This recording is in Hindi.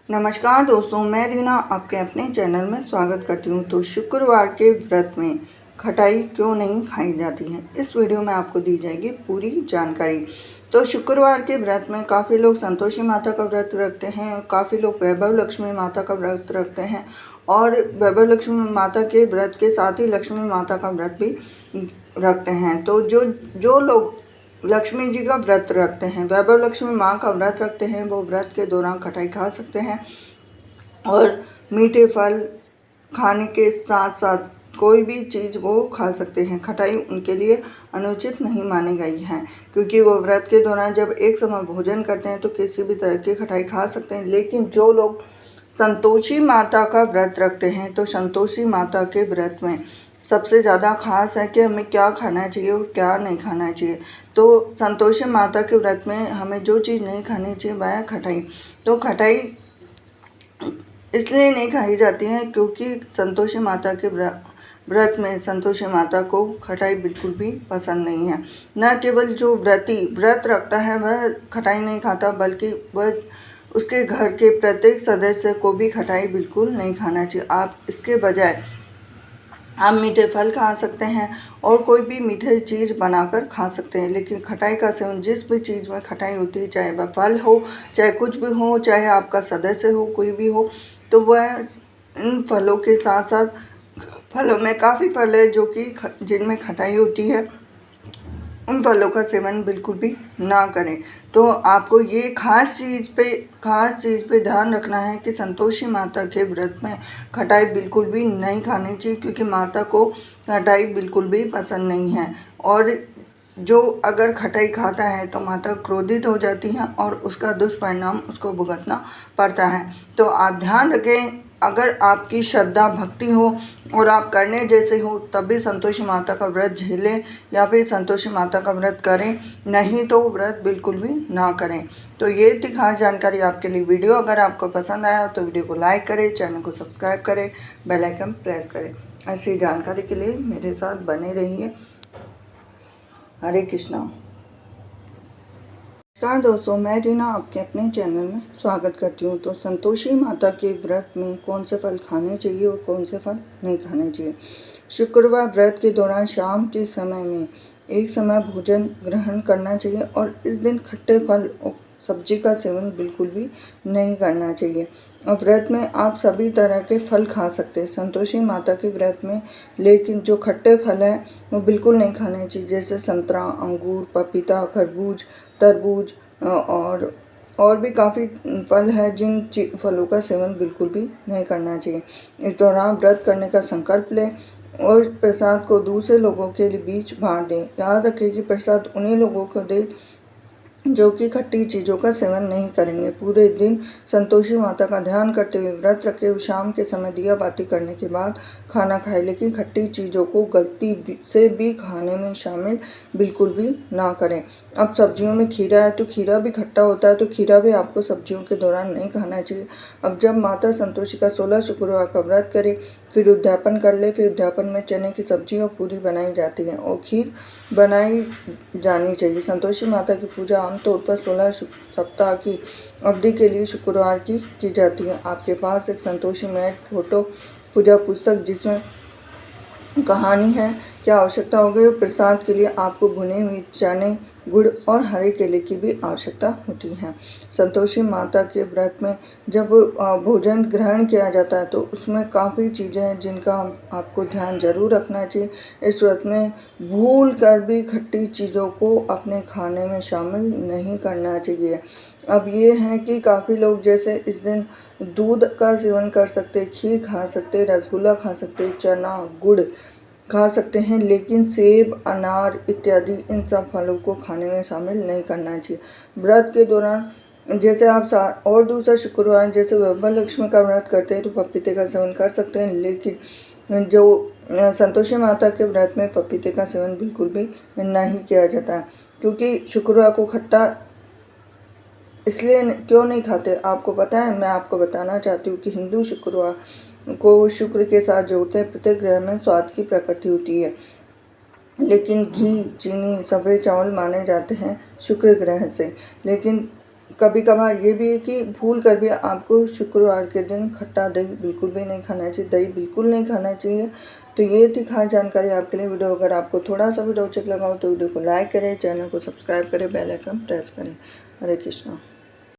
नमस्कार दोस्तों, मैं रीना आपके अपने चैनल में स्वागत करती हूँ। तो शुक्रवार के व्रत में खटाई क्यों नहीं खाई जाती है, इस वीडियो में आपको दी जाएगी पूरी जानकारी। तो शुक्रवार के व्रत में काफ़ी लोग संतोषी माता का व्रत रखते हैं, काफ़ी लोग वैभव लक्ष्मी माता का व्रत रखते हैं और वैभव लक्ष्मी माता के व्रत के साथ ही लक्ष्मी माता का व्रत भी रखते हैं। तो जो लोग लक्ष्मी जी का व्रत रखते हैं, वैभव लक्ष्मी माँ का व्रत रखते हैं, वो व्रत के दौरान खटाई खा सकते हैं और मीठे फल खाने के साथ साथ कोई भी चीज़ वो खा सकते हैं। खटाई उनके लिए अनुचित नहीं मानी गई है, क्योंकि वो व्रत के दौरान जब एक समय भोजन करते हैं तो किसी भी तरह की खटाई खा सकते हैं। लेकिन जो लोग संतोषी माता का व्रत रखते हैं, तो संतोषी माता के व्रत में सबसे ज़्यादा खास है कि हमें क्या खाना चाहिए और क्या नहीं खाना चाहिए। तो संतोषी माता के व्रत में हमें जो चीज़ नहीं खानी चाहिए वह है खटाई। तो खटाई इसलिए नहीं खाई जाती है क्योंकि संतोषी माता के व्रत में संतोषी माता को खटाई बिल्कुल भी पसंद नहीं है। न केवल जो व्रत रखता है वह खटाई नहीं खाता, बल्कि वह उसके घर के प्रत्येक सदस्य को भी खटाई बिल्कुल नहीं खाना चाहिए। आप इसके बजाय आप मीठे फल खा सकते हैं और कोई भी मीठे चीज़ बनाकर खा सकते हैं। लेकिन खटाई का सेवन, जिस भी चीज़ में खटाई होती है, चाहे वह फल हो, चाहे कुछ भी हो, चाहे आपका सदस्य हो, कोई भी हो, तो वह इन फलों के साथ साथ फलों में काफ़ी फल है जो कि जिनमें खटाई होती है, उन फलों का सेवन बिल्कुल भी ना करें। तो आपको ये खास चीज़ पे ध्यान रखना है कि संतोषी माता के व्रत में खटाई बिल्कुल भी नहीं खानी चाहिए, क्योंकि माता को खटाई बिल्कुल भी पसंद नहीं है। और जो अगर खटाई खाता है तो माता क्रोधित हो जाती हैं और उसका दुष्परिणाम उसको भुगतना पड़ता है। तो आप ध्यान रखें, अगर आपकी श्रद्धा भक्ति हो और आप करने जैसे हो तभी संतोषी माता का व्रत झेलें या फिर संतोषी माता का व्रत करें, नहीं तो व्रत बिल्कुल भी ना करें। तो ये थी खास जानकारी आपके लिए। वीडियो अगर आपको पसंद आया तो वीडियो को लाइक करें, चैनल को सब्सक्राइब करें, बेल आइकन प्रेस करें। ऐसी जानकारी के लिए मेरे साथ बने रहिए। हरे कृष्णा। नमस्कार दोस्तों, मैं रीना आपके अपने चैनल में स्वागत करती हूँ। तो संतोषी माता के व्रत में कौन से फल खाने चाहिए और कौन से फल नहीं खाने चाहिए। शुक्रवार व्रत के दौरान शाम के समय में एक समय भोजन ग्रहण करना चाहिए और इस दिन खट्टे फल और सब्जी का सेवन बिल्कुल भी नहीं करना चाहिए। और व्रत में आप सभी तरह के फल खा सकते हैं संतोषी माता के व्रत में, लेकिन जो खट्टे फल हैं वो बिल्कुल नहीं खाने चाहिए, जैसे संतरा, अंगूर, पपीता, खरबूज, तरबूज और भी काफ़ी फल हैं जिन फलों का सेवन बिल्कुल भी नहीं करना चाहिए। इस दौरान व्रत करने का संकल्प लें और प्रसाद को दूसरे लोगों के बीच बांट दें। याद रखें कि प्रसाद उन्हीं लोगों को दें जो कि खट्टी चीज़ों का सेवन नहीं करेंगे। पूरे दिन संतोषी माता का ध्यान करते हुए व्रत रखे हुए शाम के समय दिया बाती करने के बाद खाना खाएं, लेकिन खट्टी चीज़ों को गलती से भी खाने में शामिल बिल्कुल भी ना करें। अब सब्जियों में खीरा है तो खीरा भी खट्टा होता है, तो खीरा भी आपको सब्जियों के दौरान नहीं खाना चाहिए। अब जब माता संतोषी का 16 शुक्रवार का व्रत करें, फिर उद्यापन कर ले। फिर उद्यापन में चने की सब्जी और पूरी बनाई जाती है और खीर बनाई जानी चाहिए। संतोषी माता की पूजा आमतौर पर 16 सप्ताह की अवधि के लिए शुक्रवार की जाती है। आपके पास एक संतोषी मैट, फोटो, पूजा पुस्तक जिसमें कहानी है क्या आवश्यकता होगी। प्रसाद के लिए आपको भुने हुए चने, गुड़ और हरे केले की भी आवश्यकता होती है। संतोषी माता के व्रत में जब भोजन ग्रहण किया जाता है तो उसमें काफ़ी चीज़ें हैं जिनका आपको ध्यान जरूर रखना चाहिए। इस व्रत में भूल कर भी खट्टी चीज़ों को अपने खाने में शामिल नहीं करना चाहिए। अब ये है कि काफ़ी लोग जैसे इस दिन दूध का सेवन कर सकते, खीर खा सकते, रसगुल्ला खा सकते, चना, गुड़ खा सकते हैं, लेकिन सेब, अनार इत्यादि इन सब फलों को खाने में शामिल नहीं करना चाहिए। व्रत के दौरान जैसे आप और दूसरा शुक्रवार जैसे वैभव लक्ष्मी का व्रत करते हैं तो पपीते का सेवन कर सकते हैं, लेकिन जो संतोषी माता के व्रत में पपीते का सेवन बिल्कुल भी नहीं किया जाता है, क्योंकि शुक्रवार को खट्टा इसलिए क्यों नहीं खाते आपको पता है। मैं आपको बताना चाहती हूँ कि हिंदू शुक्रवार को शुक्र के साथ जोड़ते हैं। प्रत्येक ग्रह में स्वाद की प्रकृति होती है, लेकिन घी, चीनी, सफ़ेद चावल माने जाते हैं शुक्र ग्रह से। लेकिन कभी कभार ये भी है कि भूल कर भी आपको शुक्रवार के दिन खट्टा दही बिल्कुल भी नहीं खाना चाहिए, दही बिल्कुल नहीं खाना चाहिए। तो ये थी खास जानकारी आपके लिए वीडियो। अगर आपको थोड़ा सा भी रोचक लगा हो तो वीडियो को लाइक करें, चैनल को सब्सक्राइब करें, बेल आइकन प्रेस करें। हरे कृष्णा।